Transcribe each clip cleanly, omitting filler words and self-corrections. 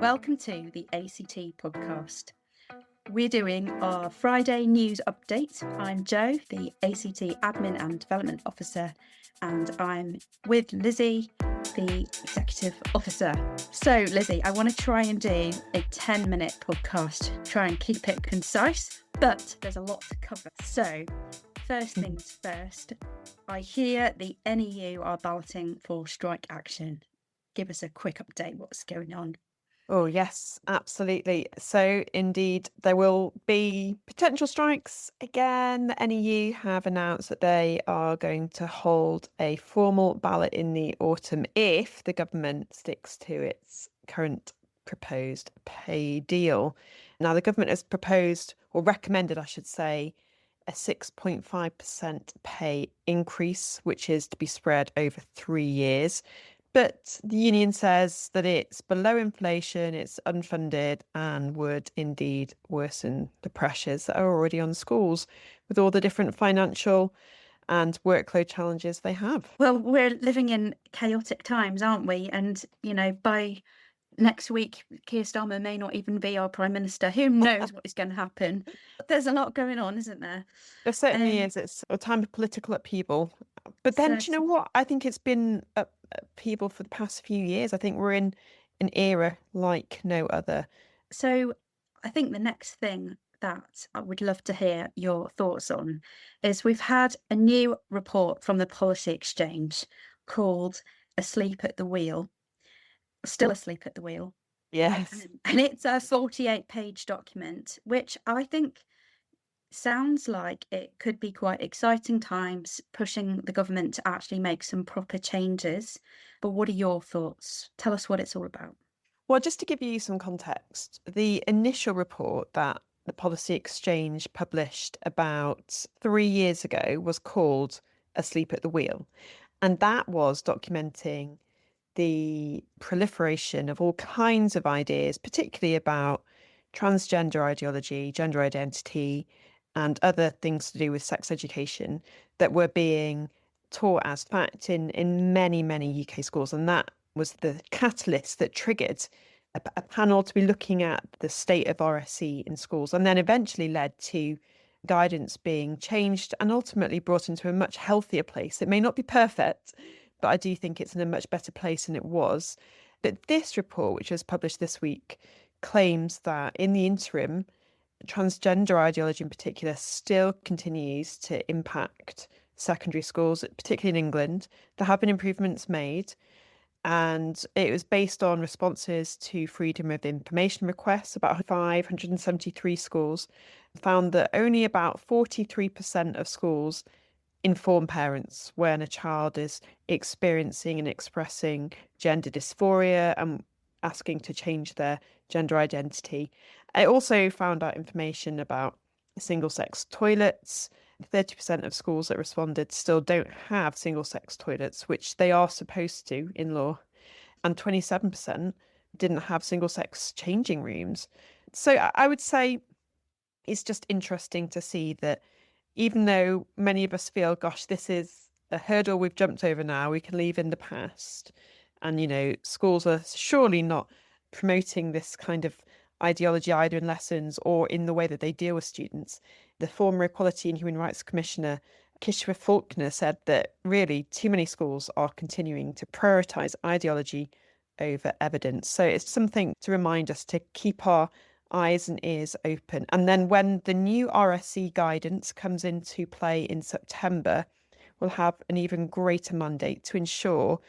Welcome to the ACT podcast. We're doing our Friday news update. I'm Jo, the ACT Admin and Development Officer, and I'm with Lizzie, the Executive Officer. So, Lizzie, I want to try and do a 10-minute podcast, try and keep it concise, but there's a lot to cover. So, first things first, I hear the NEU are balloting for strike action. Give us a quick update. What's going on? Oh, yes, absolutely. So, indeed, there will be potential strikes again. The NEU have announced that they are going to hold a formal ballot in the autumn if the government sticks to its current proposed pay deal. Now, the government has proposed, or recommended, I should say, a 6.5% pay increase, which is to be spread over 3 years. But the union says that it's below inflation, it's unfunded, and would indeed worsen the pressures that are already on schools with all the different financial and workload challenges they have. Well, we're living in chaotic times, aren't we? And, by next week, Keir Starmer may not even be our Prime Minister. Who knows what is going to happen? There's a lot going on, isn't there? There certainly Um, is. It's a time of political upheaval. But then, do you know certain. what? I think it's been upheaval for the past few years. I think we're in an era like no other. So I think the next thing that I would love to hear your thoughts on is we've had a new report from the Policy Exchange called Asleep at the Wheel, still asleep at the wheel. Yes. And it's a 48-page document, which I think sounds like it could be quite exciting times, pushing the government to actually make some proper changes. But what are your thoughts? Tell us what it's all about. Well, just to give you some context, the initial report that the Policy Exchange published about 3 years ago was called Asleep at the Wheel. And that was documenting the proliferation of all kinds of ideas, particularly about transgender ideology, gender identity, and other things to do with sex education that were being taught as fact in many, many UK schools. And that was the catalyst that triggered a panel to be looking at the state of RSE in schools, and then eventually led to guidance being changed and ultimately brought into a much healthier place. It may not be perfect, but I do think it's in a much better place than it was. But this report, which was published this week, claims that in the interim, transgender ideology in particular still continues to impact secondary schools, particularly in England. There have been improvements made, and it was based on responses to freedom of information requests. About 573 schools found that only about 43% of schools inform parents when a child is experiencing and expressing gender dysphoria and asking to change their gender identity. It also found out information about single-sex toilets. 30% of schools that responded still don't have single-sex toilets, which they are supposed to in law, and 27% didn't have single-sex changing rooms. So I would say it's just interesting to see that even though many of us feel, gosh, this is a hurdle we've jumped over now, we can leave in the past. And, schools are surely not promoting this kind of ideology either in lessons or in the way that they deal with students. The former Equality and Human Rights Commissioner, Kishore Faulkner, said that really too many schools are continuing to prioritise ideology over evidence. So it's something to remind us to keep our eyes and ears open. And then when the new RSC guidance comes into play in September, we'll have an even greater mandate to ensure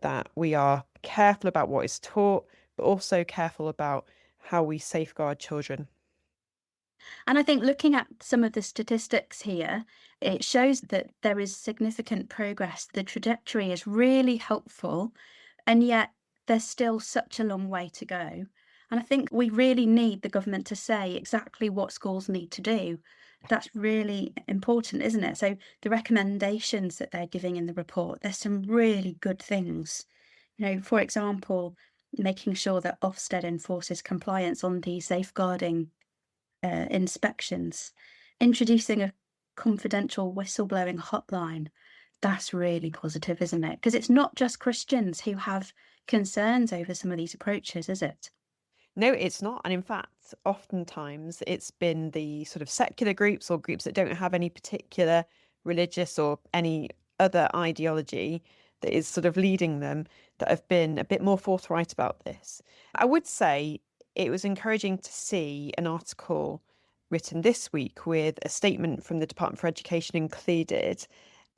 that we are careful about what is taught, but also careful about how we safeguard children. And I think looking at some of the statistics here, it shows that there is significant progress. The trajectory is really helpful, and yet there's still such a long way to go. And I think we really need the government to say exactly what schools need to do. That's really important, isn't it? So the recommendations that they're giving in the report, there's some really good things. For example, making sure that Ofsted enforces compliance on the safeguarding inspections, introducing a confidential whistleblowing hotline. That's really positive, isn't it? Because it's not just Christians who have concerns over some of these approaches, is it? No, it's not. And in fact, oftentimes it's been the sort of secular groups or groups that don't have any particular religious or any other ideology that is sort of leading them that have been a bit more forthright about this. I would say it was encouraging to see an article written this week with a statement from the Department for Education included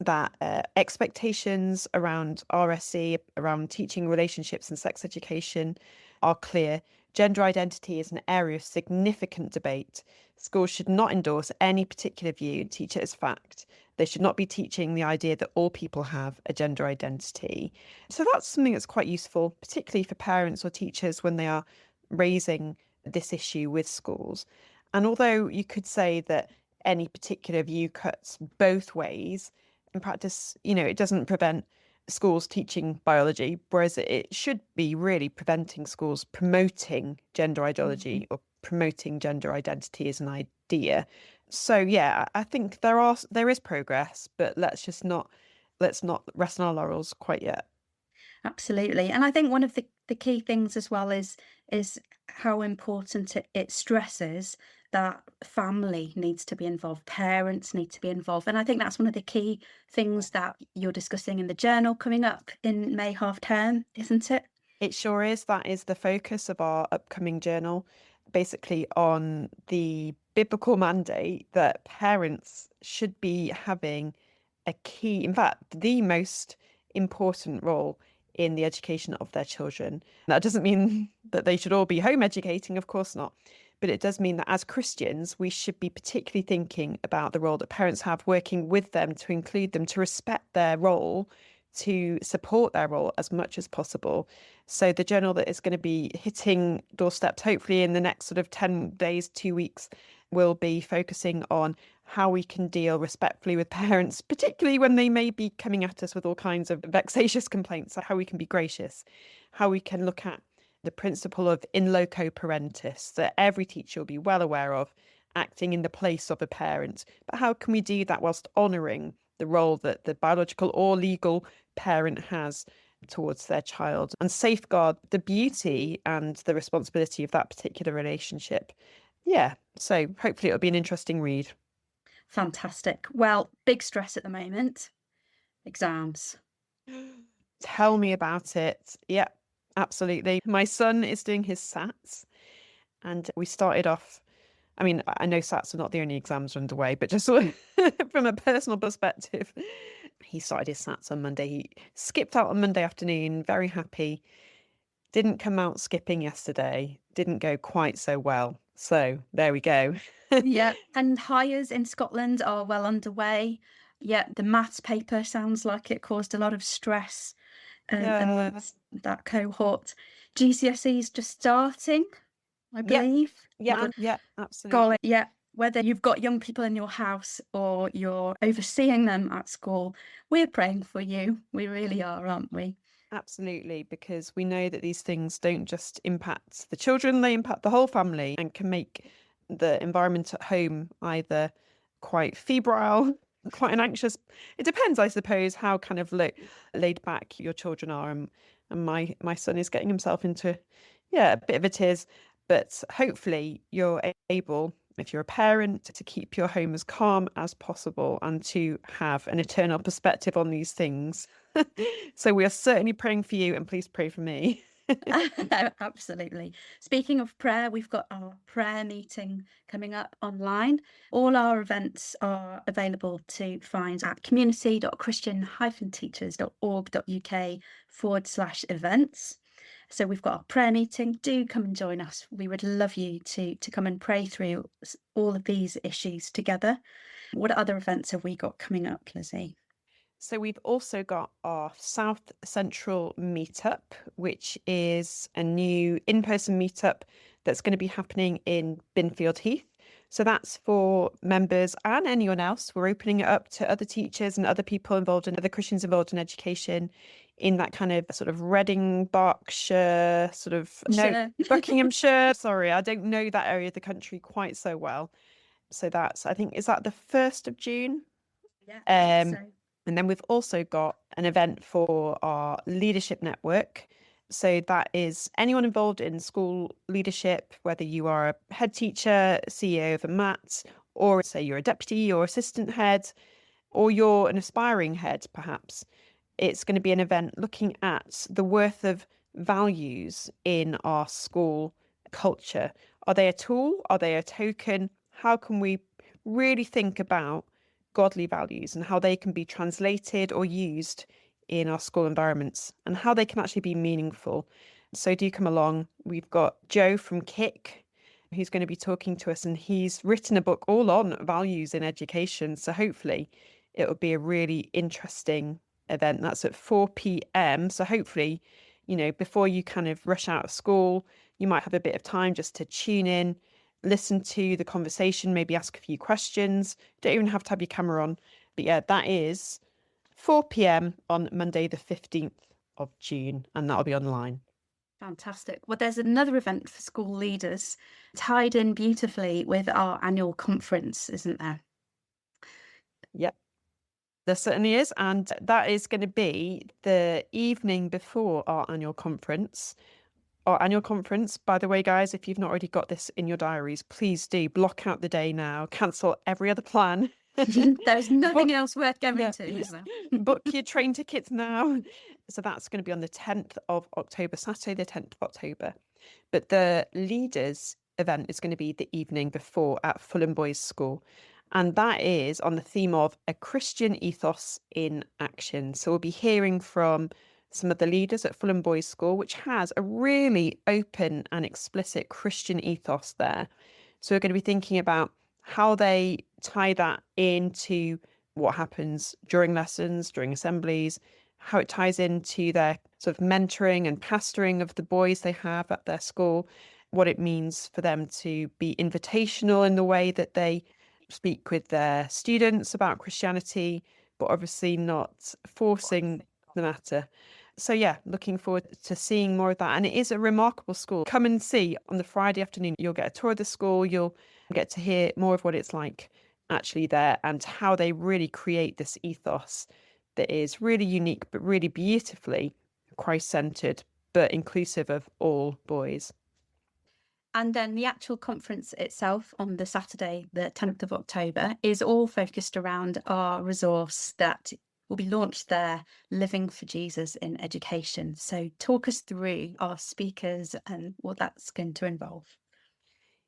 that expectations around RSE, around teaching relationships and sex education are clear. Gender identity is an area of significant debate. Schools should not endorse any particular view and teach it as fact. They should not be teaching the idea that all people have a gender identity. So that's something that's quite useful, particularly for parents or teachers when they are raising this issue with schools. And although you could say that any particular view cuts both ways, in practice, it doesn't prevent schools teaching biology, whereas it should be really preventing schools promoting gender Mhm. ideology or promoting gender identity as an idea. So yeah, I think there is progress, but let's not rest on our laurels quite yet. Absolutely. And I think one of the key things as well is how important it stresses that family needs to be involved, parents need to be involved. And I think that's one of the key things that you're discussing in the journal coming up in May half term, isn't it? It sure is. That is the focus of our upcoming journal, basically on the biblical mandate that parents should be having a key, in fact, the most important role in the education of their children. That doesn't mean that they should all be home educating, of course not. But it does mean that as Christians, we should be particularly thinking about the role that parents have working with them to include them, to respect their role, to support their role as much as possible. So the journal that is going to be hitting doorsteps, hopefully in the next sort of 10 days, 2 weeks, will be focusing on how we can deal respectfully with parents, particularly when they may be coming at us with all kinds of vexatious complaints, how we can be gracious, how we can look at the principle of in loco parentis that every teacher will be well aware of, acting in the place of a parent. But how can we do that whilst honouring the role that the biological or legal parent has towards their child and safeguard the beauty and the responsibility of that particular relationship? Yeah, so hopefully it'll be an interesting read. Fantastic. Well, big stress at the moment. Exams. Tell me about it. Yeah, absolutely. My son is doing his SATs, and we started off. I mean, I know SATs are not the only exams underway, but just sort of from a personal perspective, he started his SATs on Monday. He skipped out on Monday afternoon, very happy. Didn't come out skipping yesterday. Didn't go quite so well. So there we go. Yeah, and hires in Scotland are well underway. Yeah, the maths paper sounds like it caused a lot of stress Yeah. amongst that cohort. GCSEs just starting, I Yep. believe. Yep. But Yep. Absolutely. golly, yeah, whether you've got young people in your house or you're overseeing them at school, we're praying for you. We really are, aren't we? Absolutely, because we know that these things don't just impact the children, they impact the whole family and can make the environment at home either quite febrile, quite an anxious. It depends, I suppose, how kind of laid back your children are. And my son is getting himself into, yeah, a bit of a tears. But hopefully, you're able, if you're a parent, to keep your home as calm as possible and to have an eternal perspective on these things. So we are certainly praying for you, and please pray for me. Absolutely. Speaking of prayer, we've got our prayer meeting coming up online. All our events are available to find at community.christian-teachers.org.uk/events. So we've got our prayer meeting. Do come and join us. We would love you to come and pray through all of these issues together. What other events have we got coming up, Lizzie? So we've also got our South Central Meetup, which is a new in-person meetup that's going to be happening in Binfield Heath. So that's for members and anyone else. We're opening it up to other teachers and other people involved in other Christians involved in education in that kind of sort of Reading, Berkshire, sort of no, Sure. Buckinghamshire. Sorry, I don't know that area of the country quite so well. So that's, I think, is that the 1st of June? Yeah, I think Um, so. and then we've also got an event for our leadership network. So that is anyone involved in school leadership, whether you are a head teacher, CEO of a MAT, or say you're a deputy or assistant head, or you're an aspiring head, perhaps. It's going to be an event looking at the worth of values in our school culture. Are they a tool? Are they a token? How can we really think about godly values and how they can be translated or used in our school environments and how they can actually be meaningful? So do come along. We've got Joe from Kick, who's going to be talking to us, and he's written a book all on values in education. So hopefully it will be a really interesting event. That's at 4 p.m. So hopefully, before you kind of rush out of school, you might have a bit of time just to tune in, listen to the conversation, maybe ask a few questions. Don't even have to have your camera on. But yeah, that is 4 p.m. on Monday, the 15th of June, and that'll be online. Fantastic. Well, there's another event for school leaders tied in beautifully with our annual conference, isn't there? Yep. There certainly is. And that is going to be the evening before our annual conference. Our annual conference, by the way, guys, if you've not already got this in your diaries, please do block out the day now, cancel every other plan. There's nothing Book, else worth going yeah, to, is there? book your train tickets now. So that's going to be on the 10th of October, Saturday, the 10th of October. But the leaders event is going to be the evening before at Fulham Boys School. And that is on the theme of a Christian ethos in action. So we'll be hearing from some of the leaders at Fulham Boys School, which has a really open and explicit Christian ethos there. So we're going to be thinking about how they tie that into what happens during lessons, during assemblies, how it ties into their sort of mentoring and pastoring of the boys they have at their school, what it means for them to be invitational in the way that they speak with their students about Christianity, but obviously not forcing the matter. So yeah, looking forward to seeing more of that. And it is a remarkable school. Come and see on the Friday afternoon. You'll get a tour of the school. You'll get to hear more of what it's like actually there and how they really create this ethos that is really unique, but really beautifully Christ-centered, but inclusive of all boys. And then the actual conference itself on the Saturday, the 10th of October, is all focused around our resource that will be launched there, Living for Jesus in Education. So talk us through our speakers and what that's going to involve.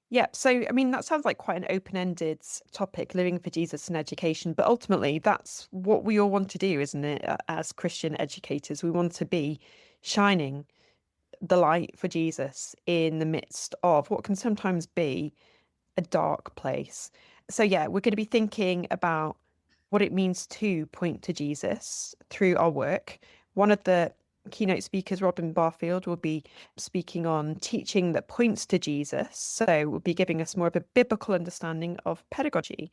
Yeah, so I mean, that sounds like quite an open-ended topic, living for Jesus in education, but ultimately that's what we all want to do, isn't it? As Christian educators, we want to be shining the light for Jesus in the midst of what can sometimes be a dark place. So yeah, we're going to be thinking about what it means to point to Jesus through our work. One of the keynote speakers, Robin Barfield, will be speaking on teaching that points to Jesus. So we'll be giving us more of a biblical understanding of pedagogy.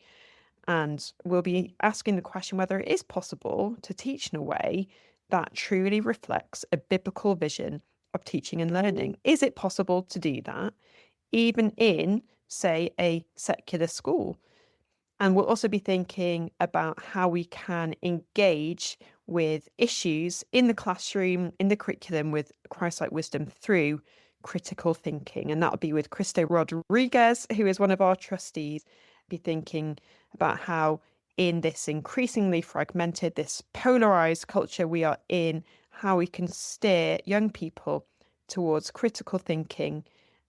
And we'll be asking the question whether it is possible to teach in a way that truly reflects a biblical vision of teaching and learning. Is it possible to do that even in, say, a secular school? And we'll also be thinking about how we can engage with issues in the classroom, in the curriculum with Christ-like wisdom through critical thinking. And that'll be with Cristo Rodriguez, who is one of our trustees, be thinking about how in this increasingly fragmented, this polarized culture we are in, how we can steer young people towards critical thinking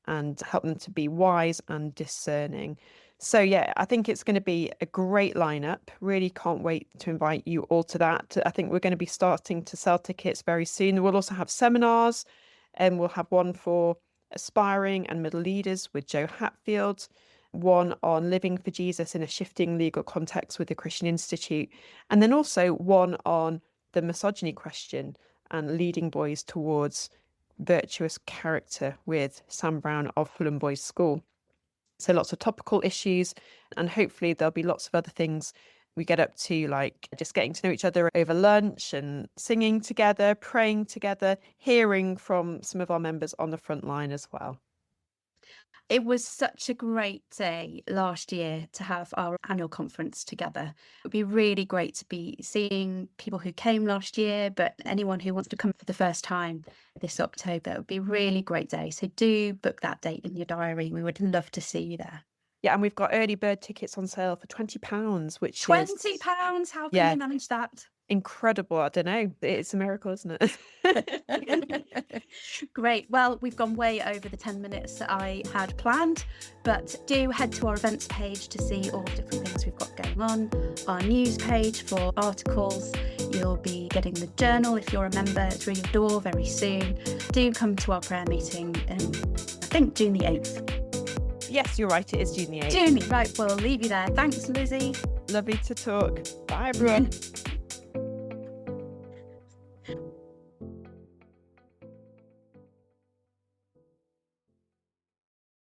and help them to be wise and discerning. So yeah, I think it's going to be a great lineup. Really can't wait to invite you all to that. I think we're going to be starting to sell tickets very soon. We'll also have seminars, and we'll have one for aspiring and middle leaders with Jo Hatfield, one on living for Jesus in a shifting legal context with the Christian Institute, and then also one on the misogyny question and leading boys towards virtuous character with Sam Brown of Fulham Boys School. So lots of topical issues, and hopefully there'll be lots of other things we get up to, like just getting to know each other over lunch and singing together, praying together, hearing from some of our members on the front line as well. It was such a great day last year to have our annual conference together. It would be really great to be seeing people who came last year, but anyone who wants to come for the first time this October. It would be a really great day. So do book that date in your diary. We would love to see you there. Yeah, and we've got early bird tickets on sale for £20, which is, £20? How can yeah, you manage that? incredible. I don't know. It's a miracle, isn't it? Great. Well, we've gone way over the 10 minutes that I had planned, but do head to our events page to see all the different things we've got going on, our news page for articles. You'll be getting the journal if you're a member through your door very soon. Do come to our prayer meeting in, I think, June the 8th. Yes, you're right. It is June the 8th. June, right. Well, I'll leave you there. Thanks, Lizzie. Lovely to talk. Bye, everyone.